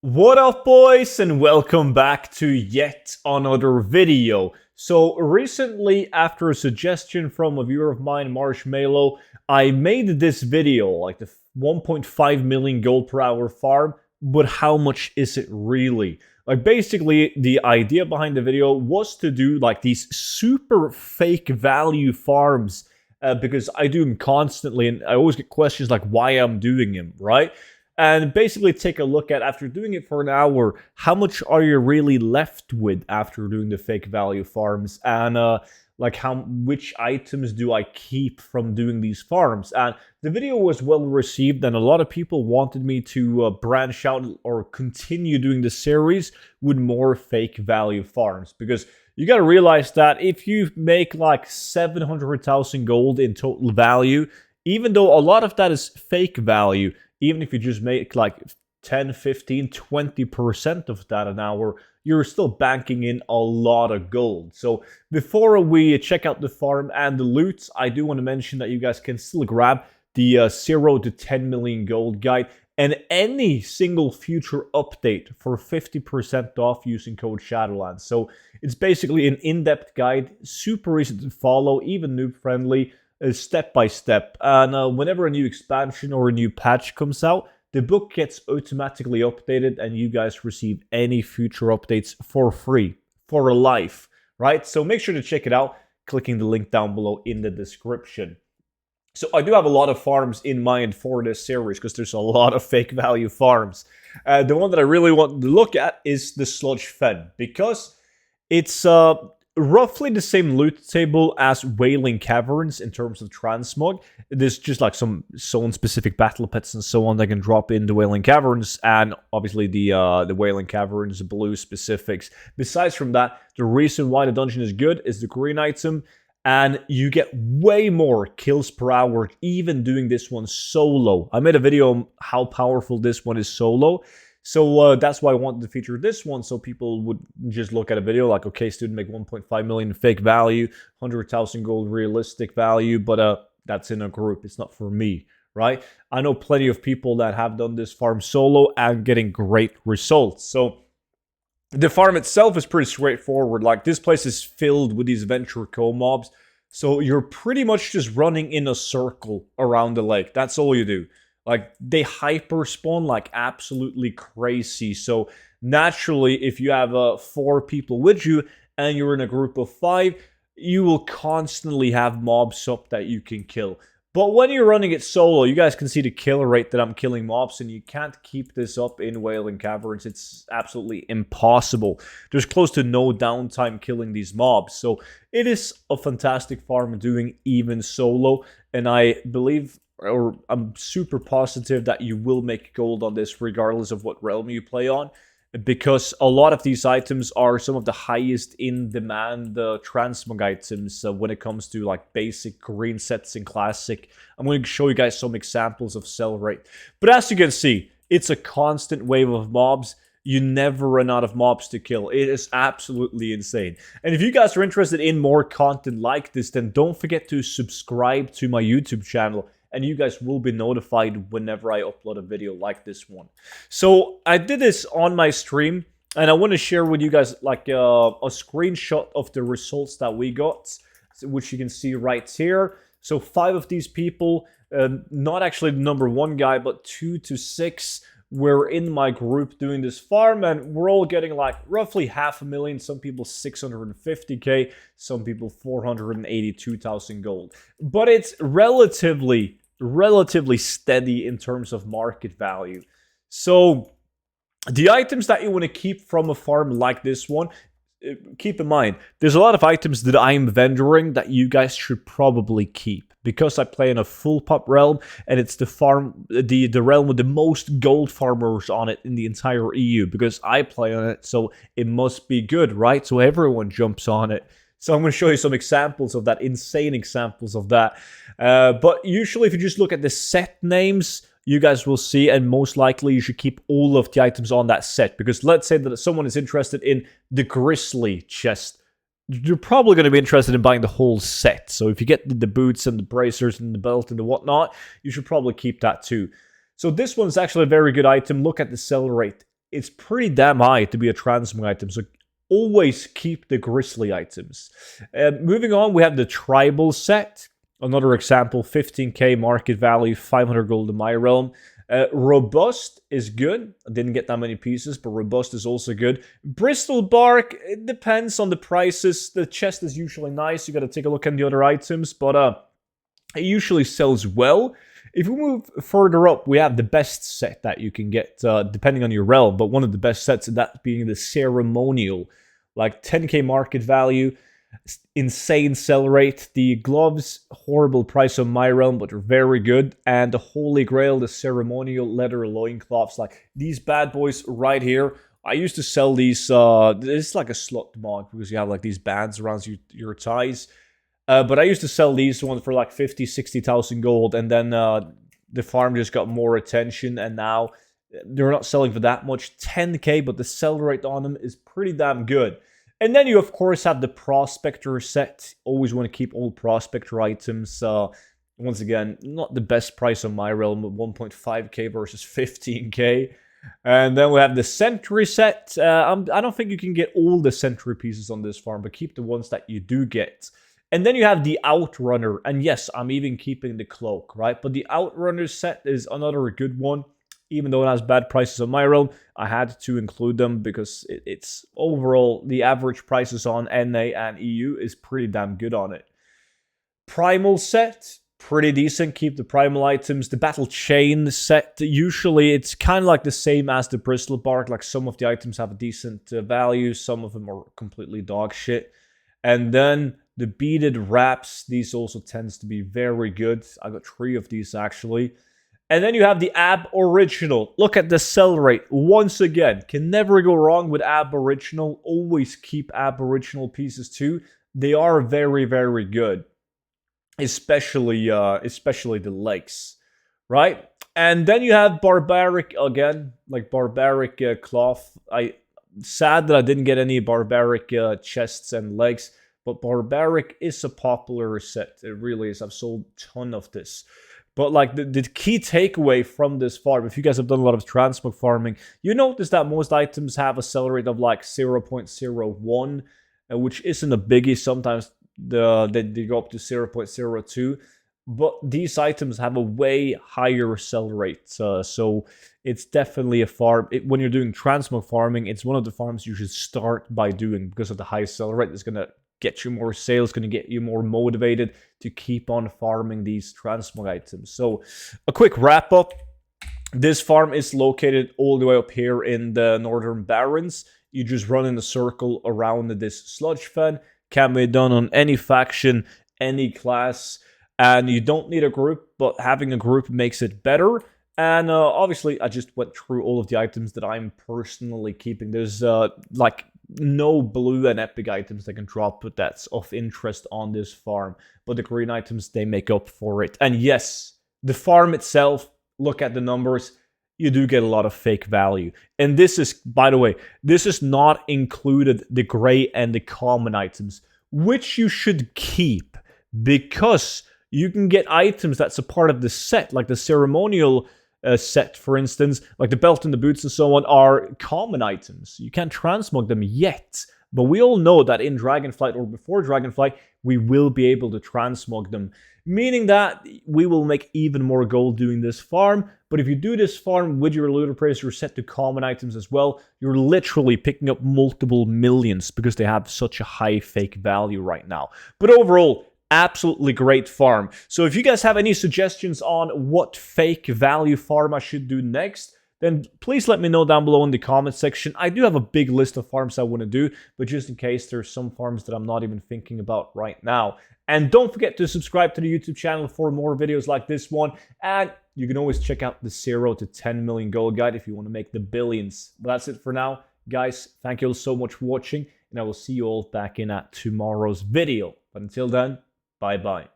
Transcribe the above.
What up, boys, and welcome back to yet another video. So recently, after a suggestion from a viewer of mine, Marshmallow, I made this video, like the 1.5 million gold per hour farm, but how much is it really? Like, basically, the idea behind the video was to do like these super fake value farms, because I do them constantly, and I always get questions like why I'm doing them, right? And basically take a look at, after doing it for an hour, how much are you really left with after doing the fake value farms, and like which items do I keep from doing these farms. And the video was well received, and a lot of people wanted me to branch out or continue doing the series with more fake value farms, because you got to realize that if you make like 700,000 gold in total value, even though a lot of that is fake value, even if you just make like 10, 15, 20% of that an hour, you're still banking in a lot of gold. So before we check out the farm and the loot, I do want to mention that you guys can still grab the 0 to 10 million gold guide and any single future update for 50% off using code Shadowlands. So it's basically an in-depth guide, super easy to follow, even noob friendly, step by step. And whenever a new expansion or a new patch comes out, the book gets automatically updated and you guys receive any future updates for free, for life, right? So make sure to check it out, clicking the link down below in the description. So I do have a lot of farms in mind for this series because there's a lot of fake value farms. The one that I really want to look at is the Sludge Fen, because it's roughly the same loot table as Wailing Caverns in terms of transmog. There's just like some zone-specific battle pets and so on that can drop in the Wailing Caverns, and obviously the Wailing Caverns blue specifics. Besides from that, the reason why the dungeon is good is the green item, and you get way more kills per hour even doing this one solo. I made a video on how powerful this one is solo. So that's why I wanted to feature this one, so people would just look at a video like, okay, student make 1.5 million fake value, 100,000 gold realistic value, but that's in a group. It's not for me, right? I know plenty of people that have done this farm solo and getting great results. So the farm itself is pretty straightforward. Like, this place is filled with these Venture Co-mobs, so you're pretty much just running in a circle around the lake. That's all you do. Like, they hyper spawn like absolutely crazy. So naturally, if you have 4 people with you and you're in a group of 5, you will constantly have mobs up that you can kill. But when you're running it solo, you guys can see the kill rate that I'm killing mobs, and you can't keep this up in Wailing Caverns. It's absolutely impossible. There's close to no downtime killing these mobs. So it is a fantastic farm doing even solo, and I believe, or I'm super positive, that you will make gold on this regardless of what realm you play on, because a lot of these items are some of the highest in demand transmog items when it comes to like basic green sets in classic. I'm going to show you guys some examples of sell rate, but as you can see, it's a constant wave of mobs. You never run out of mobs to kill. It is absolutely insane. And if you guys are interested in more content like this, then don't forget to subscribe to my YouTube channel, and you guys will be notified whenever I upload a video like this one. So I did this on my stream, and I want to share with you guys like a screenshot of the results that we got, which you can see right here. So 5 of these people, not actually the number 1 guy, but 2 to 6, were in my group doing this farm, and we're all getting like roughly 500,000, some people 650k, some people 482,000 gold. But it's relatively steady in terms of market value. So the items that you want to keep from a farm like this one, keep in mind, there's a lot of items that I'm vendoring that you guys should probably keep, because I play in a full pop realm, and it's the farm, the realm with the most gold farmers on it in the entire EU, because I play on it, so it must be good, right? So everyone jumps on it. So I'm going to show you some examples of that, insane examples of that. But usually if you just look at the set names, you guys will see, and most likely you should keep all of the items on that set, because let's say that someone is interested in the Grizzly chest, you're probably going to be interested in buying the whole set. So if you get the boots and the bracers and the belt and the whatnot, you should probably keep that too. So this one's actually a very good item. Look at the sell rate. it's pretty damn high to be a transmog item. So always keep the Grizzly items. Moving on, we have the Tribal set. Another example, 15k market value, 500 gold in my realm. Robust is good. I didn't get that many pieces, but Robust is also good. Bristol Bark, it depends on the prices. The chest is usually nice. You got to take a look at the other items, but it usually sells well. If we move further up, we have the best set that you can get, depending on your realm, but one of the best sets, that being the Ceremonial. Like 10k market value, insane sell rate. The gloves, horrible price on my realm, but they're very good. And the Holy Grail, the Ceremonial leather loincloths, like these bad boys right here. I used to sell these, it's like a slot mod because you have like these bands around your thighs. But I used to sell these ones for like 50, 60,000 gold, and then the farm just got more attention, and now they're not selling for that much, 10k, but the sell rate on them is pretty damn good. And then you, of course, have the Prospector set. Always want to keep old Prospector items. Once again, not the best price on my realm, 1.5k versus 15k. And then we have the Sentry set. I don't think you can get all the Sentry pieces on this farm, but keep the ones that you do get. And then you have the Outrunner, and yes, I'm even keeping the Cloak, right? But the Outrunner set is another good one. Even though it has bad prices on my realm, I had to include them because it's overall, the average prices on NA and EU is pretty damn good on it. Primal set, pretty decent. Keep the Primal items. The Battle Chain set, usually it's kind of like the same as the Bristol Bark. Like some of the items have a decent value, some of them are completely dog shit. And then the Beaded Wraps, these also tends to be very good. I got 3 of these actually. And then you have the Aboriginal. Look at the sell rate. Once again, can never go wrong with Aboriginal. Always keep Aboriginal pieces too. They are very, very good. Especially the legs, right? And then you have Barbaric again, like Barbaric Cloth. Sad that I didn't get any Barbaric chests and legs, but Barbaric is a popular set. It really is. I've sold a ton of this. But like the key takeaway from this farm, if you guys have done a lot of transmog farming, you notice that most items have a sell rate of like 0.01, which isn't a biggie. Sometimes they go up to 0.02. But these items have a way higher sell rate. So it's definitely a farm. When you're doing transmog farming, it's one of the farms you should start by doing because of the high sell rate. It's going to get you more sales, going to get you more motivated to keep on farming these transmog items. So a quick wrap up. This farm is located all the way up here in the Northern Barrens. You just run in a circle around this sludge fen. Can be done on any faction, any class, and you don't need a group, but having a group makes it better. And obviously, I just went through all of the items that I'm personally keeping. There's like no blue and epic items that can drop that's of interest on this farm, but the green items, they make up for it. And yes, the farm itself, look at the numbers, you do get a lot of fake value. And this is, by the way, this is not included the gray and the common items, which you should keep because you can get items that's a part of the set, like the Ceremonial set, for instance, like the belt and the boots and so on, are common items. You can't transmog them yet, but we all know that in Dragonflight or before Dragonflight, we will be able to transmog them, meaning that we will make even more gold doing this farm. But if you do this farm with your looter praise, you're set to common items as well. You're literally picking up multiple millions because they have such a high fake value right now. But overall, absolutely great farm. So if you guys have any suggestions on what fake value farm I should do next, then please let me know down below in the comment section. I do have a big list of farms I want to do, but just in case there's some farms that I'm not even thinking about right now. And don't forget to subscribe to the YouTube channel for more videos like this one. And you can always check out the 0 to 10 million gold guide if you want to make the billions. But that's it for now. Guys, thank you all so much for watching, and I will see you all back in at tomorrow's video. But until then, bye-bye.